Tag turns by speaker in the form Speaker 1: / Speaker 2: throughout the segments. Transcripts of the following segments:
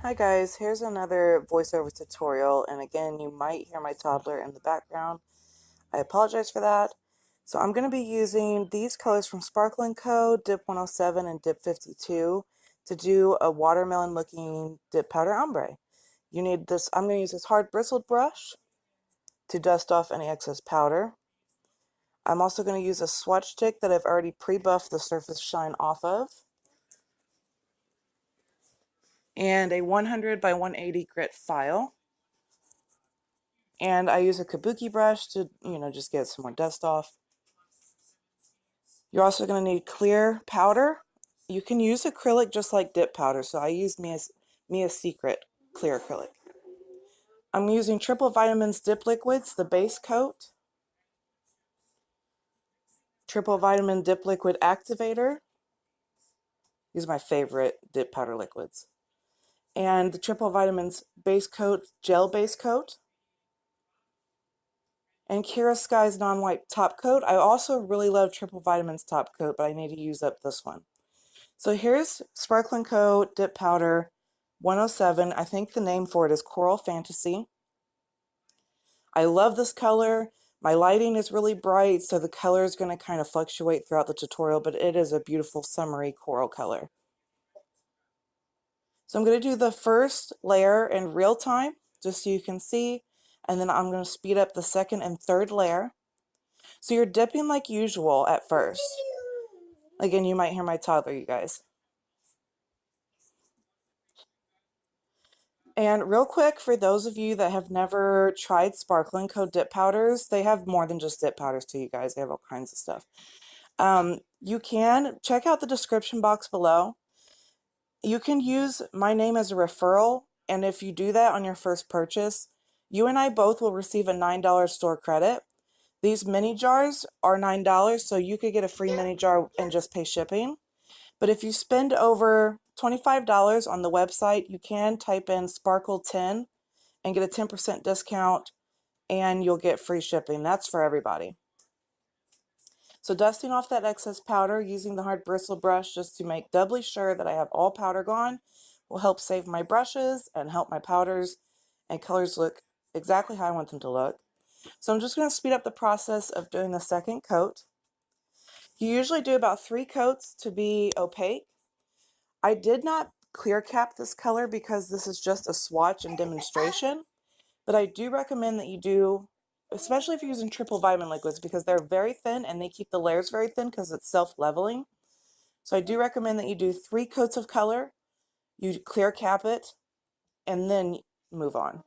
Speaker 1: Hi guys, here's another voiceover tutorial, and again you might hear my toddler in the background. I apologize for that. So I'm going to be using these colors from Sparkle & Co, Dip 107 and Dip 52 to do a watermelon looking dip powder ombre. You need this, I'm going to use this hard bristled brush to dust off any excess powder. I'm also going to use a swatch stick that I've already pre-buffed the surface shine off of, and a 100 by 180 grit file. And I use a kabuki brush to, just get some more dust off. You're also going to need clear powder. You can use acrylic just like dip powder, so I use Mia's Secret clear acrylic. I'm using Triple Vitamins Dip Liquids, the base coat. Triple Vitamin Dip Liquid Activator. These are my favorite dip powder liquids. And the Triple Vitamins Base Coat, Gel Base Coat. And Kiara Sky's non-white top coat. I also really love Triple Vitamins top coat, but I need to use up this one. So here's Sparkle & Co Dip Powder 107. I think the name for it is Coral Fantasy. I love this color. My lighting is really bright, so the color is going to kind of fluctuate throughout the tutorial, but it is a beautiful summery coral color. So I'm going to do the first layer in real time, just so you can see, and then I'm going to speed up the second and third layer. So you're dipping like usual at first. Again, you might hear my toddler, you guys. And real quick, for those of you that have never tried Sparkle & Co dip powders, they have more than just dip powders too, you guys. They have all kinds of stuff. You can check out the description box below. You can use my name as a referral, and if you do that on your first purchase, you and I both will receive a $9 store credit. These mini jars are $9, so you could get a free mini jar and just pay shipping. But if you spend over $25 on the website, you can type in Sparkle 10 and get a 10% discount, and you'll get free shipping. That's for everybody. So dusting off that excess powder using the hard bristle brush just to make doubly sure that I have all powder gone will help save my brushes and help my powders and colors look exactly how I want them to look. So I'm just going to speed up the process of doing the second coat. You usually do about 3 coats to be opaque. I did not clear cap this color because this is just a swatch and demonstration, but I do recommend that you do, especially if you're using triple vitamin liquids, because they're very thin and they keep the layers very thin because it's self-leveling. So I do recommend that you do 3 coats of color, you clear cap it, and then move on.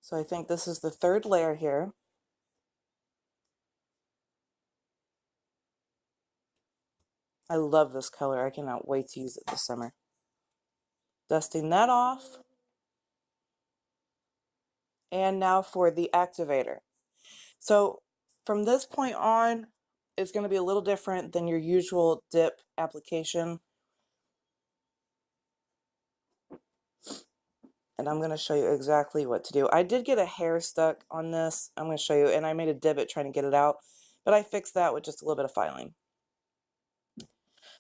Speaker 1: So I think this is the third layer here. I love this color. I cannot wait to use it this summer. Dusting that off. And now for the activator. So from this point on, it's going to be a little different than your usual dip application. And I'm going to show you exactly what to do. I did get a hair stuck on this. I'm going to show you, and I made a divot trying to get it out, but I fixed that with just a little bit of filing.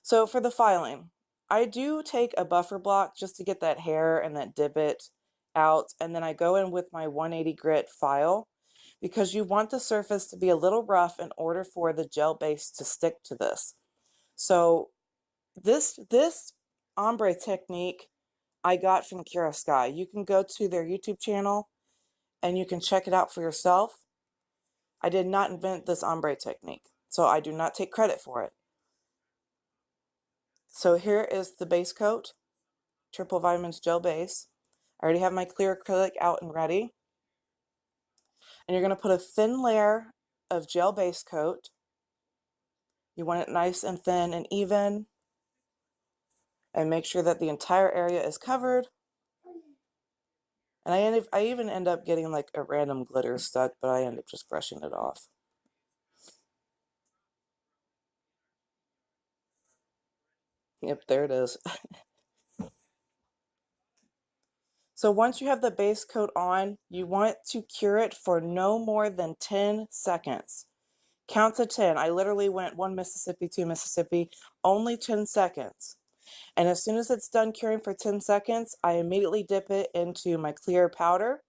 Speaker 1: So for the filing, I do take a buffer block just to get that hair and that divot out, and then I go in with my 180 grit file because you want the surface to be a little rough in order for the gel base to stick to this. So this ombre technique I got from Kiara Sky. You can go to their YouTube channel and you can check it out for yourself. I did not invent this ombre technique, so I do not take credit for it. So here is the base coat, Triple Vitamins Gel Base. I already have my clear acrylic out and ready. And you're going to put a thin layer of gel base coat. You want it nice and thin and even. And make sure that the entire area is covered. And I even end up getting like a random glitter stuck, but I end up just brushing it off. Yep, there it is. So once you have the base coat on, you want to cure it for no more than 10 seconds. Count to 10. I literally went 1 Mississippi, 2 Mississippi, only 10 seconds. And as soon as it's done curing for 10 seconds, I immediately dip it into my clear powder.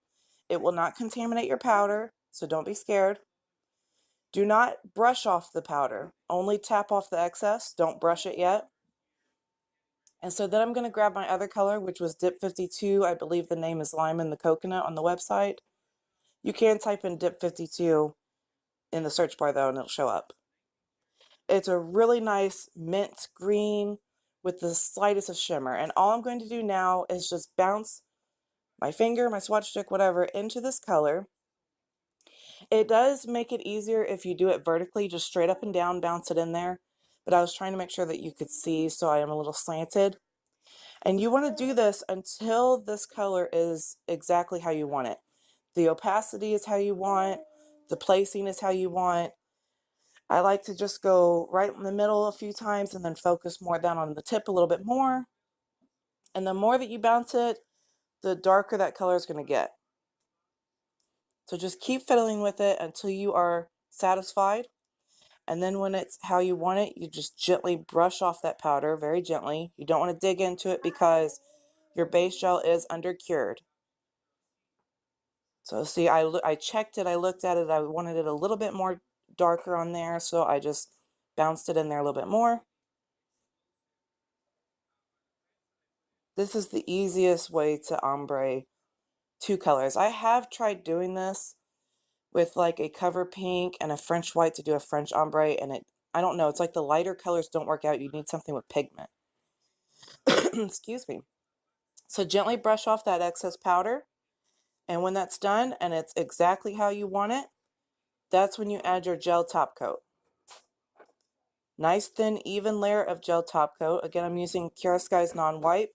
Speaker 1: It will not contaminate your powder, so don't be scared. Do not brush off the powder. Only tap off the excess. Don't brush it yet. And so then I'm going to grab my other color, which was Dip 52. I believe the name is Lime in the Coconut on the website. You can type in Dip 52 in the search bar though, and it'll show up. It's a really nice mint green with the slightest of shimmer. And all I'm going to do now is just bounce my finger, my swatch stick, whatever, into this color. It does make it easier if you do it vertically, just straight up and down, bounce it in there. But I was trying to make sure that you could see, so I am a little slanted. And you want to do this until this color is exactly how you want it. The opacity is how you want, the placing is how you want. I like to just go right in the middle a few times and then focus more down on the tip a little bit more. And the more that you bounce it, the darker that color is going to get. So just keep fiddling with it until you are satisfied. And then when it's how you want it, you just gently brush off that powder, very gently. You don't want to dig into it because your base gel is under cured. So see, I checked it, I looked at it, I wanted it a little bit more darker on there, so I just bounced it in there a little bit more. This is the easiest way to ombre 2 colors. I have tried doing this with like a cover pink and a French white to do a French ombre, and I don't know, it's like the lighter colors don't work out. You need something with pigment. Excuse me. So gently brush off that excess powder, and when that's done and it's exactly how you want it, that's when you add your gel top coat. Nice thin even layer of gel top coat. Again, I'm using Kiara Sky's non-wipe.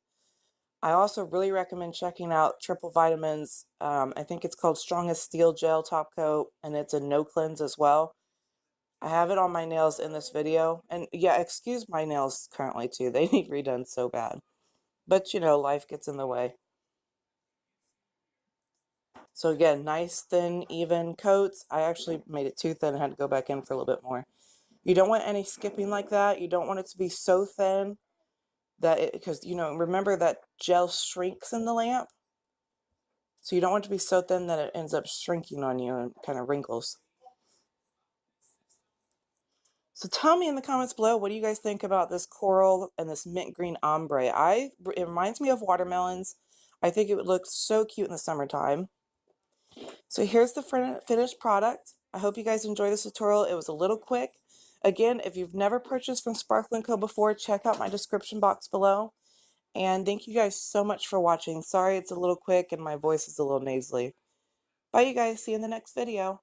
Speaker 1: I also really recommend checking out Triple Vitamins. I think it's called Strongest Steel Gel Top Coat, and it's a no cleanse as well. I have it on my nails in this video. And yeah, excuse my nails currently too. They need redone so bad. But you know, life gets in the way. So again, nice thin even coats. I actually made it too thin and had to go back in for a little bit more. You don't want any skipping like that. You don't want it to be so thin that it, because you know, remember that gel shrinks in the lamp. So you don't want it to be so thin that it ends up shrinking on you and kind of wrinkles. So tell me in the comments below, what do you guys think about this coral and this mint green ombre? It reminds me of watermelons. I think it would look so cute in the summertime. So here's the finished product. I hope you guys enjoyed this tutorial. It was a little quick. Again, if you've never purchased from Sparkle & Co. before, check out my description box below. And thank you guys so much for watching. Sorry it's a little quick and my voice is a little nasally. Bye you guys. See you in the next video.